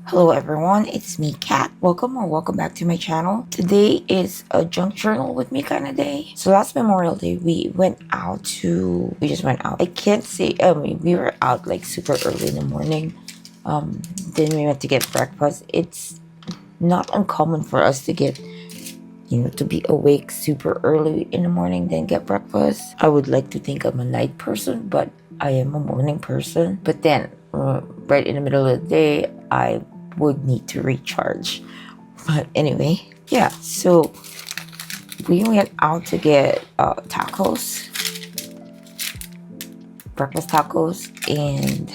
Hello everyone, it's me Kat. Welcome back to my channel. Today is a junk journal with me kind of day. So last Memorial Day we just went out. I can't say we were out like super early in the morning. Then we went to get breakfast. It's not uncommon for us to get to be awake super early in the morning then get breakfast. I would like to think I'm a night person, but I am a morning person. But then right in the middle of the day I would need to recharge. But anyway, yeah, so we went out to get tacos, breakfast tacos, and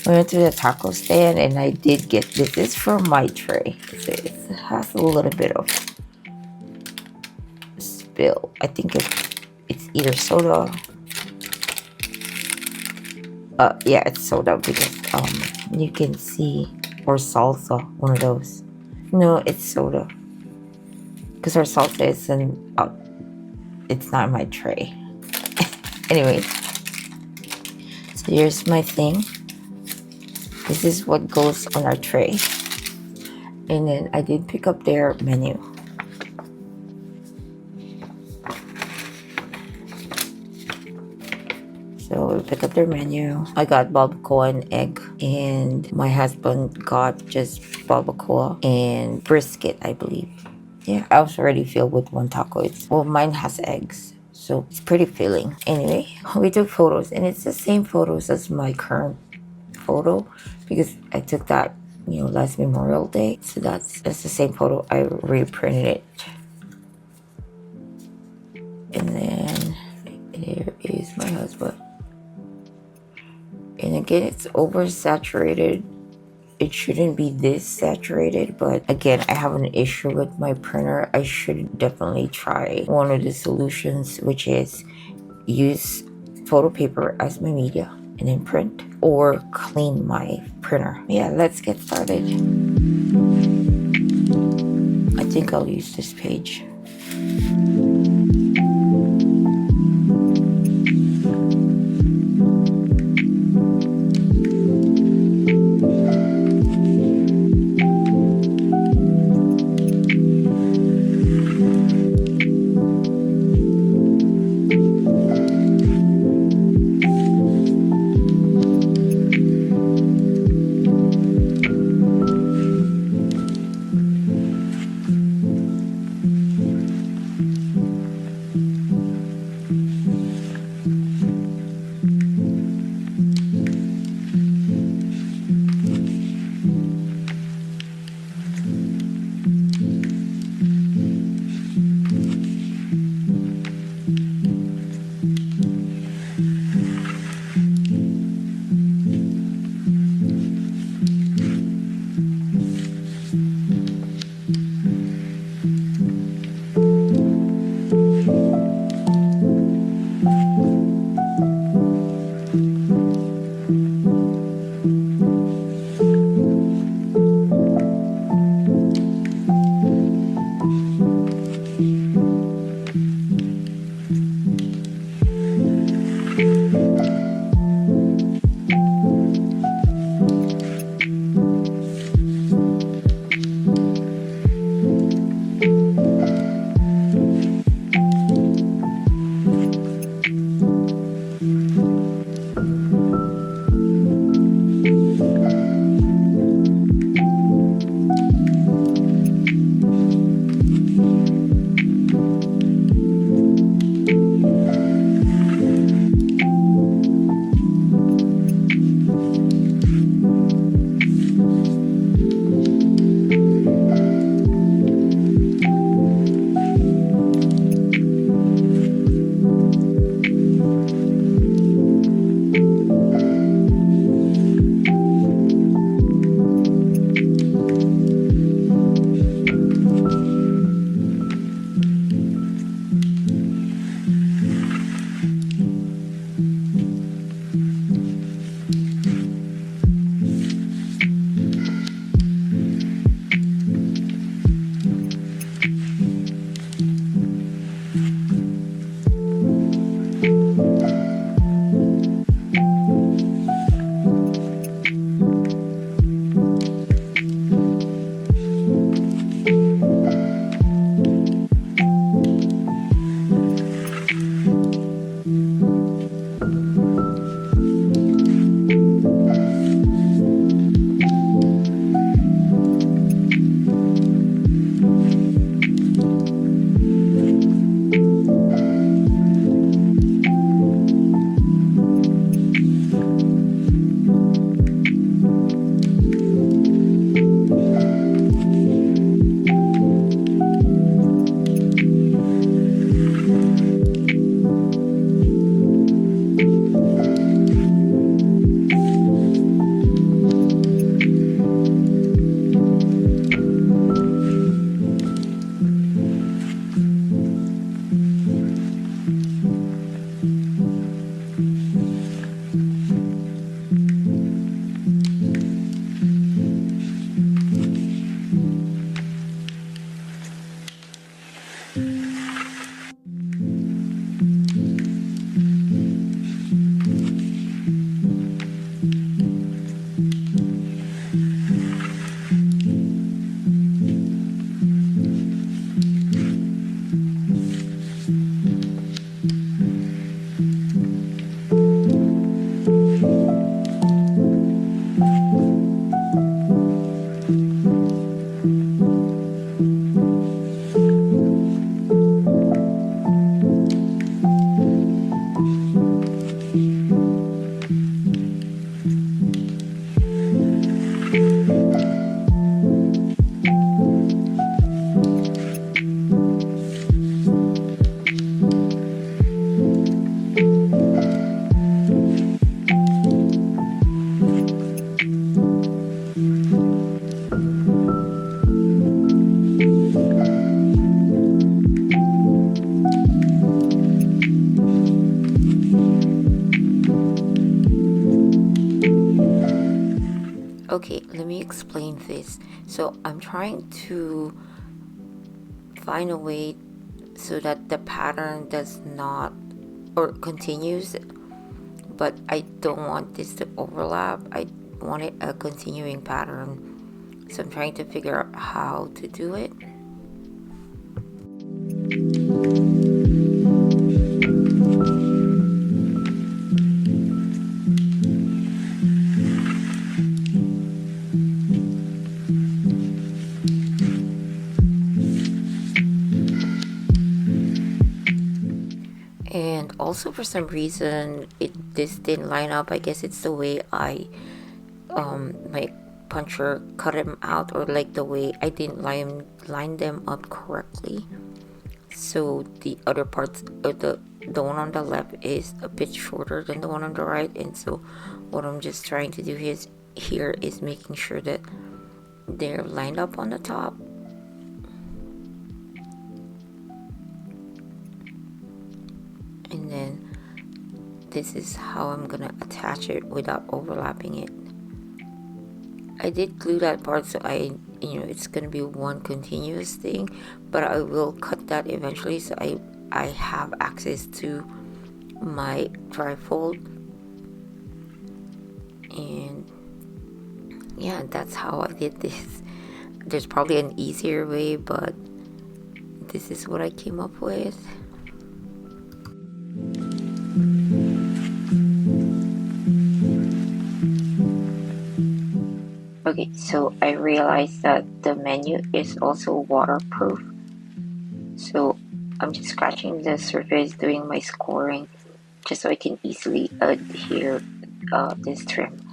we went to the taco stand and I did get this. Is from my tray. It has a little bit of spill. I think it's either soda. Yeah, it's soda because you can see, or salsa, one of those. No, it's soda because our salsa isn't. It's not in my tray. Anyway, so here's my thing. This is what goes on our tray, and then I did pick up their menu. So we pick up their menu. I got barbacoa and egg, and my husband got just barbacoa and brisket, I believe. Yeah, I was already filled with one taco. Mine has eggs, so it's pretty filling. Anyway, we took photos, and it's the same photos as my current photo because I took that last Memorial Day. So that's the same photo. I reprinted it, and then here is my husband. And again, it's oversaturated. It shouldn't be this saturated, but again, I have an issue with my printer. I should definitely try one of the solutions, which is use photo paper as my media and then print, or clean my printer. Yeah, let's get started. I think I'll use this page. Okay, let me explain this. So I'm trying to find a way so that the pattern does not or continues, but I don't want this to overlap. I wanted a continuing pattern, so I'm trying to figure out how to do it. And also for some reason this didn't line up. I guess it's the way I my puncher cut them out, or like the way I didn't line them up correctly. So the other parts of the one on the left is a bit shorter than the one on the right, and so what I'm just trying to do here is making sure that they're lined up on the top. And then this is how I'm gonna attach it without overlapping it. I did glue that part, so it's gonna be one continuous thing, but I will cut that eventually, so I have access to my trifold. And yeah, that's how I did this. There's probably an easier way, but this is what I came up with. Okay, so I realized that the menu is also waterproof, so I'm just scratching the surface, doing my scoring, just so I can easily adhere this trim.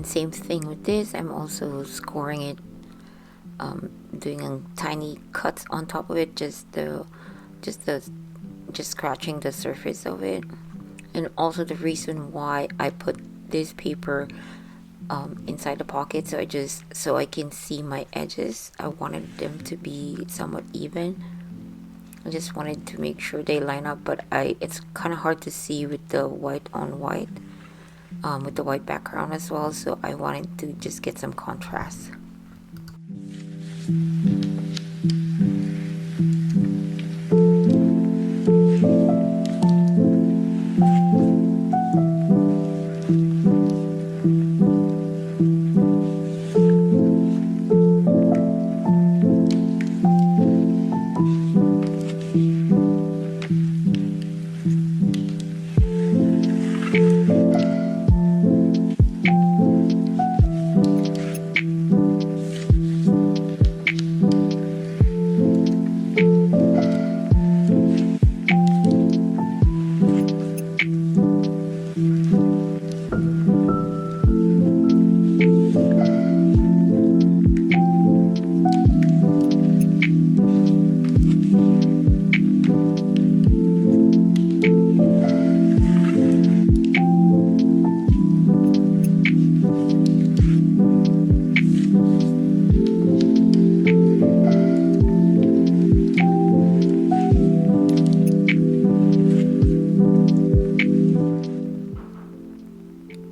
Same thing with this. I'm also scoring it, doing a tiny cuts on top of it, just scratching the surface of it. And also the reason why I put this paper inside the pocket, so I can see my edges. I wanted them to be somewhat even. I just wanted to make sure they line up, but it's kind of hard to see with the white on white, with the white background as well, so I wanted to just get some contrast.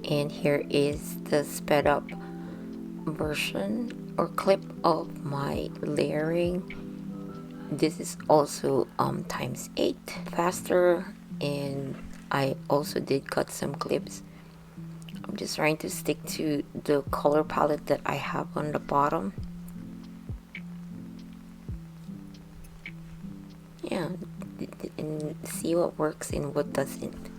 And here is the sped up version or clip of my layering. This is also times 8 faster, and I also did cut some clips. I'm just trying to stick to the color palette that I have on the bottom. Yeah, and see what works and what doesn't.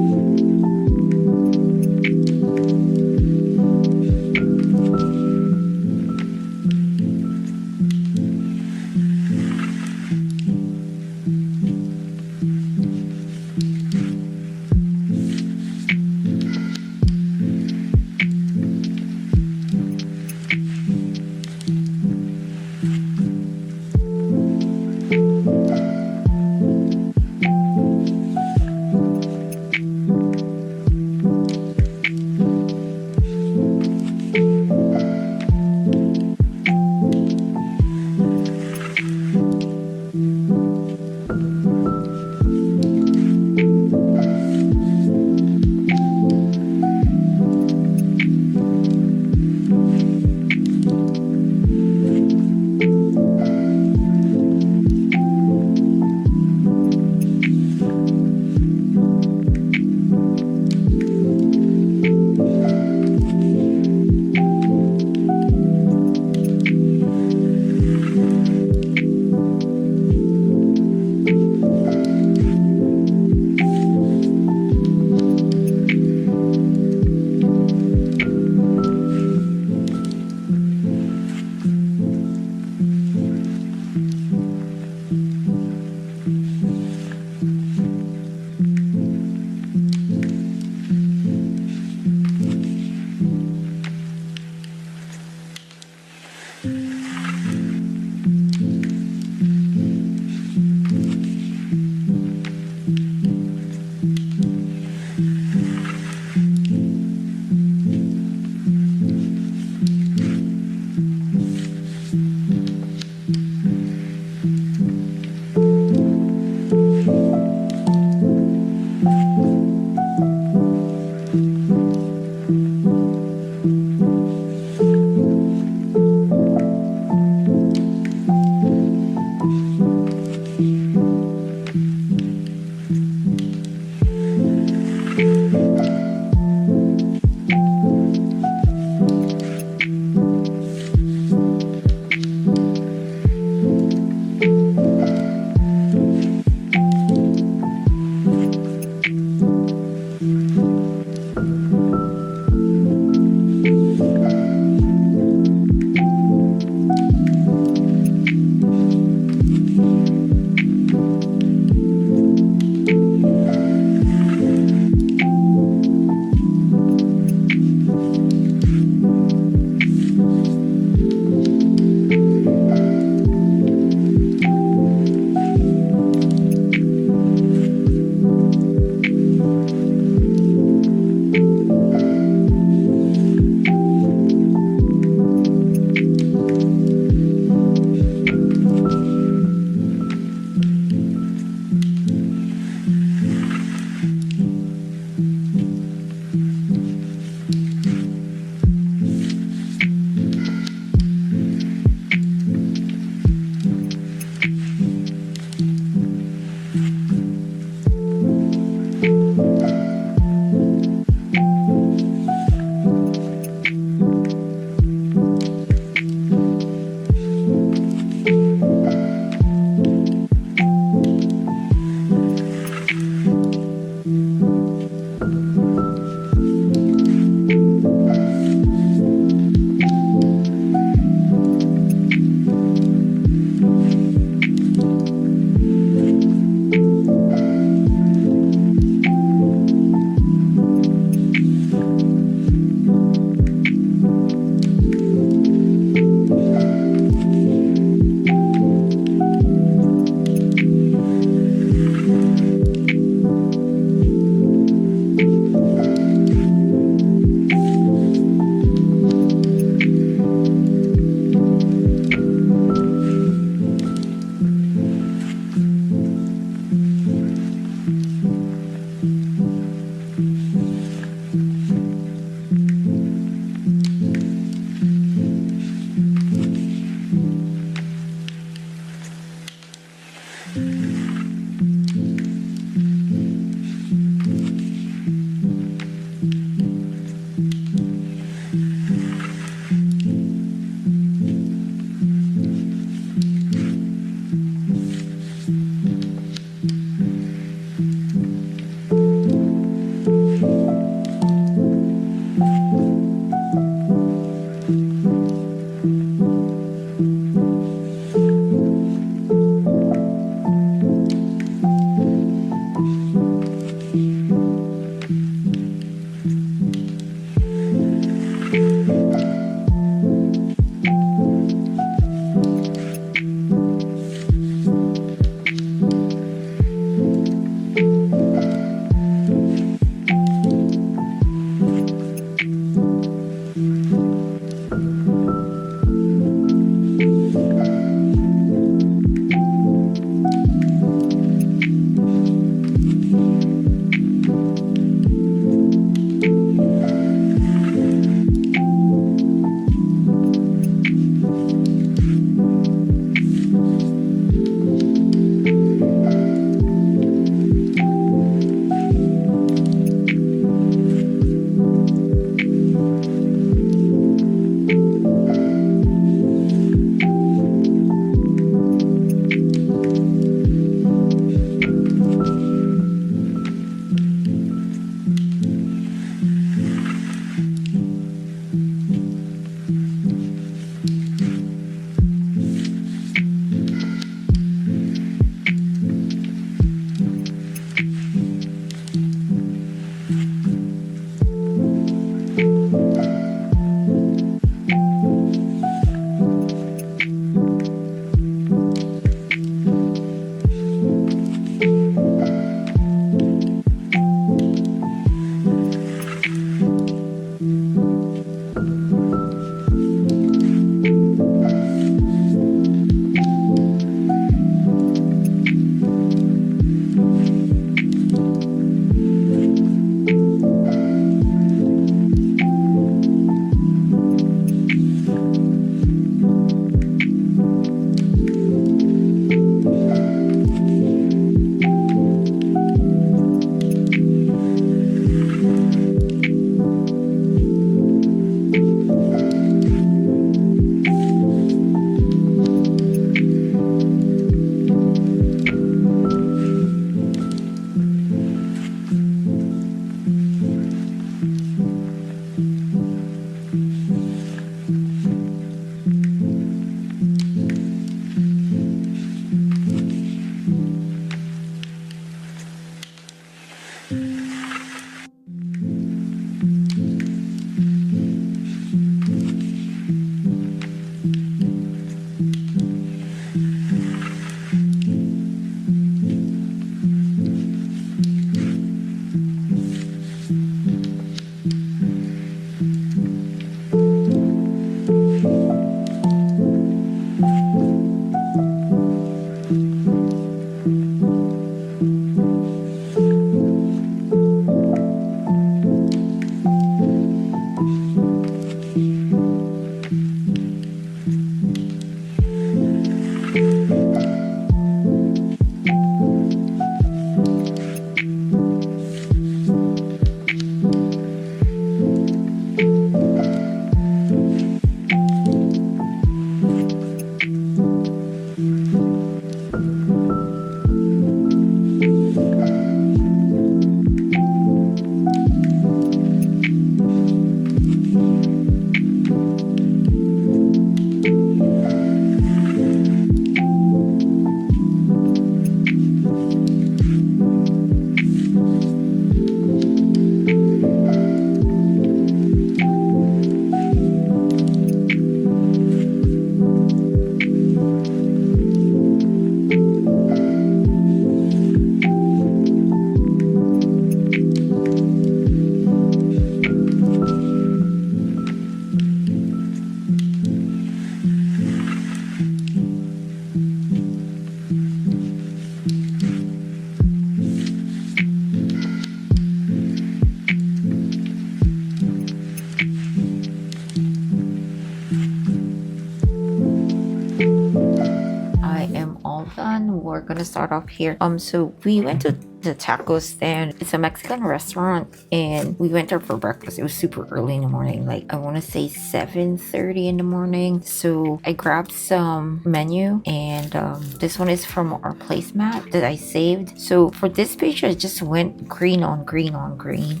gonna start off here. So we went to the taco stand. It's a Mexican restaurant, and we went there for breakfast. It was super early in the morning, like I want to say 7:30 in the morning. So I grabbed some menu, and this one is from our placemat that I saved. So for this page, I just went green on green on green.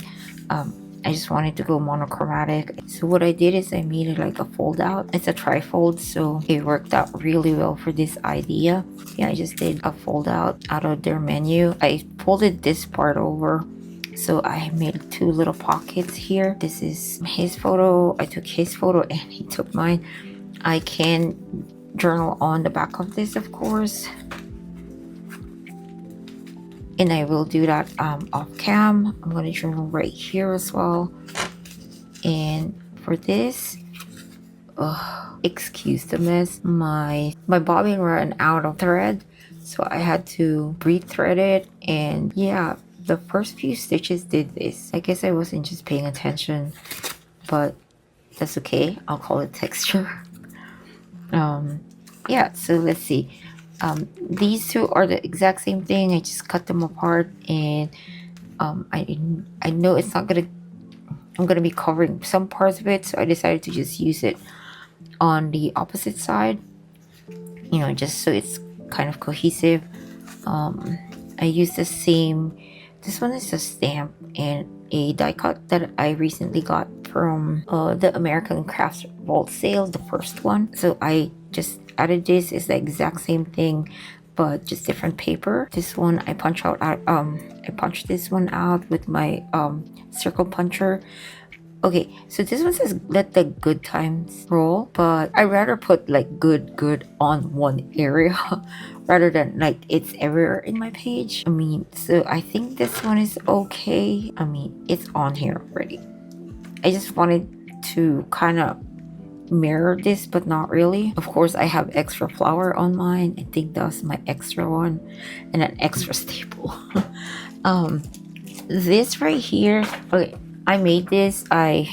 I just wanted to go monochromatic. So what I did is I made it like a fold out. It's a trifold, so it worked out really well for this idea. Yeah, I just did a fold out of their menu. I folded this part over, so I made two little pockets here. This is his photo. I took his photo and he took mine. I can journal on the back of this, of course, and I will do that off cam. I'm going to journal right here as well. And for this, excuse the mess, my bobbin ran out of thread, so I had to re-thread it. And yeah, the first few stitches did this. I guess I wasn't just paying attention, but that's okay. I'll call it texture. Yeah, so let's see. These two are the exact same thing. I just cut them apart, and I know it's not gonna, I'm gonna be covering some parts of it, so I decided to just use it on the opposite side, you know, just so it's kind of cohesive. I used the same, this one is a stamp and a die cut that I recently got from the American Crafts Vault sale, the first one. So I just added this. It's the exact same thing, but just different paper. This one I punched this one out with my circle puncher. Okay, so this one says let the good times roll, but I rather put like good on one area rather than like it's everywhere in my page. I mean, so I think this one is okay. I mean, it's on here already. I just wanted to kind of mirror this, but not really. Of course, I have extra flower on mine. I think that's my extra one, and an extra staple. This right here, okay, I made this. I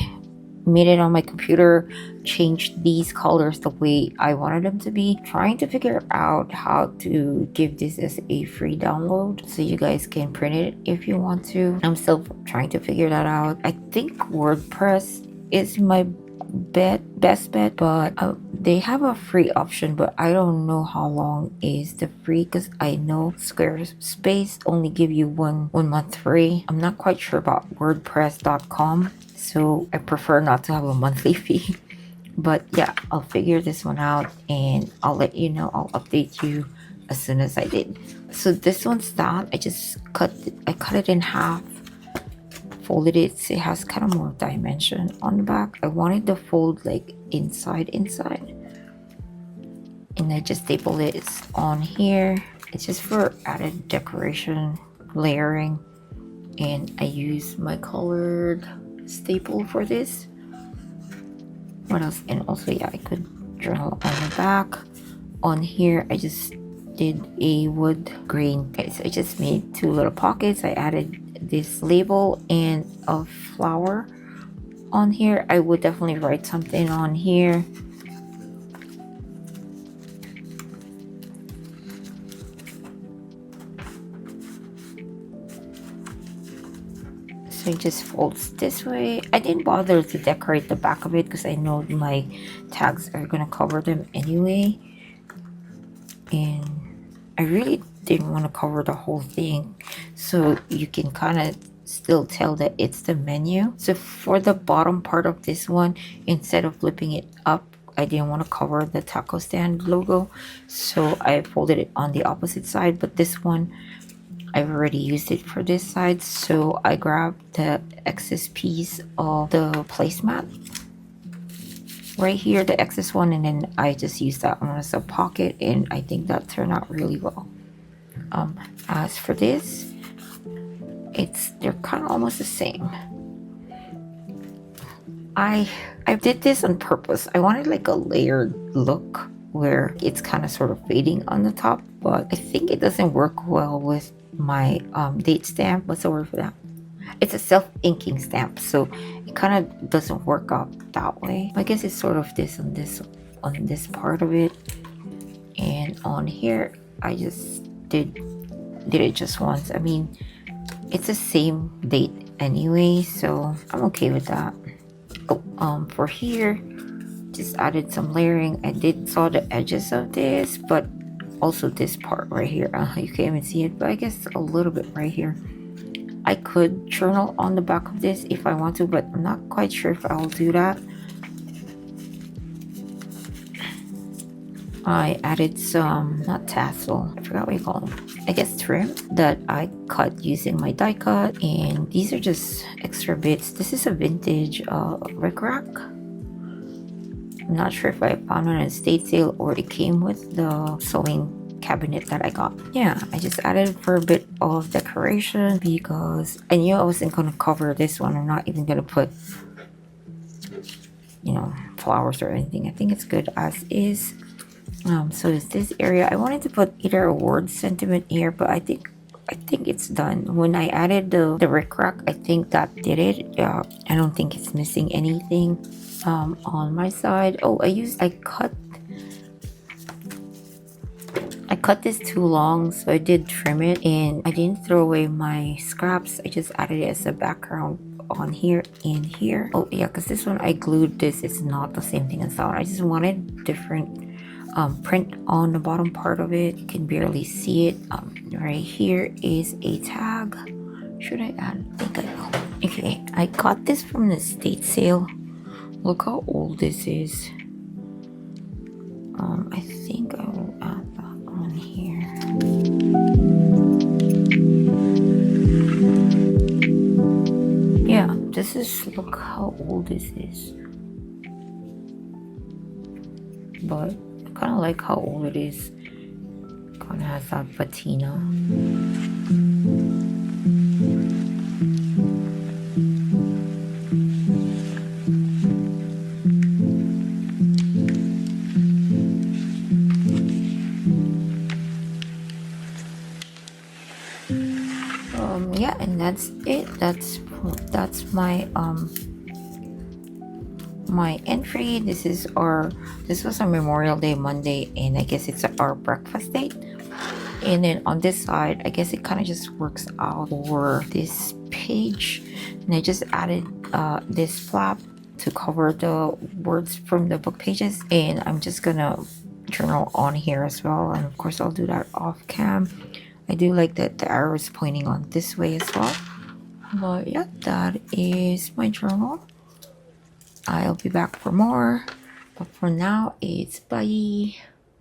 made it on my computer, changed these colors the way I wanted them to be, trying to figure out how to give this as a free download so you guys can print it if you want to. I'm still trying to figure that out. I think WordPress is my best bet, but they have a free option, but I don't know how long is the free, because I know Squarespace only give you one month free. I'm not quite sure about WordPress.com, so I prefer not to have a monthly fee. But yeah, I'll figure this one out and I'll let you know. I'll update you as soon as I did. So this one's that. I cut it in half, folded it so it has kind of more dimension on the back. I wanted the fold like inside, and I just stapled it. It's on here. It's just for added decoration, layering, and I use my colored staple for this. What else? And also, yeah, I could journal on the back. On here, I just did a wood grain. Okay, so I just made two little pockets. I added this label and a flower on here. I would definitely write something on here. So it just folds this way. I didn't bother to decorate the back of it because I know my tags are gonna cover them anyway, and I really didn't want to cover the whole thing, so you can kind of still tell that it's the menu. So for the bottom part of this one, instead of flipping it up, I didn't want to cover the taco stand logo, so I folded it on the opposite side. But this one, I've already used it for this side, so I grabbed the excess piece of the placemat right here, the excess one, and then I just used that one as a pocket, and I think that turned out really well. As for this, they're kind of almost the same. I did this on purpose. I wanted like a layered look where it's kind of sort of fading on the top, but I think it doesn't work well with my date stamp. What's the word for that? It's a self-inking stamp, so it kind of doesn't work out that way. I guess it's sort of this on this part of it, and on here I just did it just once. I mean, it's the same date anyway, so I'm okay with that. Oh, for here, just added some layering. I did saw the edges of this, but also this part right here. You can't even see it, but I guess a little bit right here. I could journal on the back of this if I want to, but I'm not quite sure if I'll do that. I added some, not tassel, I forgot what you call them. I guess trim that I cut using my die cut, and these are just extra bits. This is a vintage rickrack. I'm not sure if I found it on a estate sale or it came with the sewing cabinet that I got. Yeah, I just added for a bit of decoration because I knew I wasn't gonna cover this one. I'm not even gonna put, you know, flowers or anything. I think it's good as is. So is this area. I wanted to put either a word sentiment here, but I think it's done. When I added the rickrack, I think that did it. I don't think it's missing anything on my side. Oh, I cut this too long, so I did trim it, and I didn't throw away my scraps. I just added it as a background on here and here. Oh yeah, because this one I glued this. It's not the same thing as that one. I just wanted different print on the bottom part of it. You can barely see it. Right here is a tag. Should I add? I think I will. Okay, I got this from the estate sale. Look how old this is. I think I will add that on here. Yeah, this is, look how old this is. But I kind of like how old it is. Kind of has that patina. Yeah, and that's it. That's my my entry. This was our Memorial Day Monday, and I guess it's our breakfast date. And then on this side, I guess it kind of just works out for this page, and I just added this flap to cover the words from the book pages, and I'm just gonna journal on here as well, and of course I'll do that off cam. I do like that the arrow is pointing on this way as well. But yeah, that is my journal. I'll be back for more, but for now it's bye.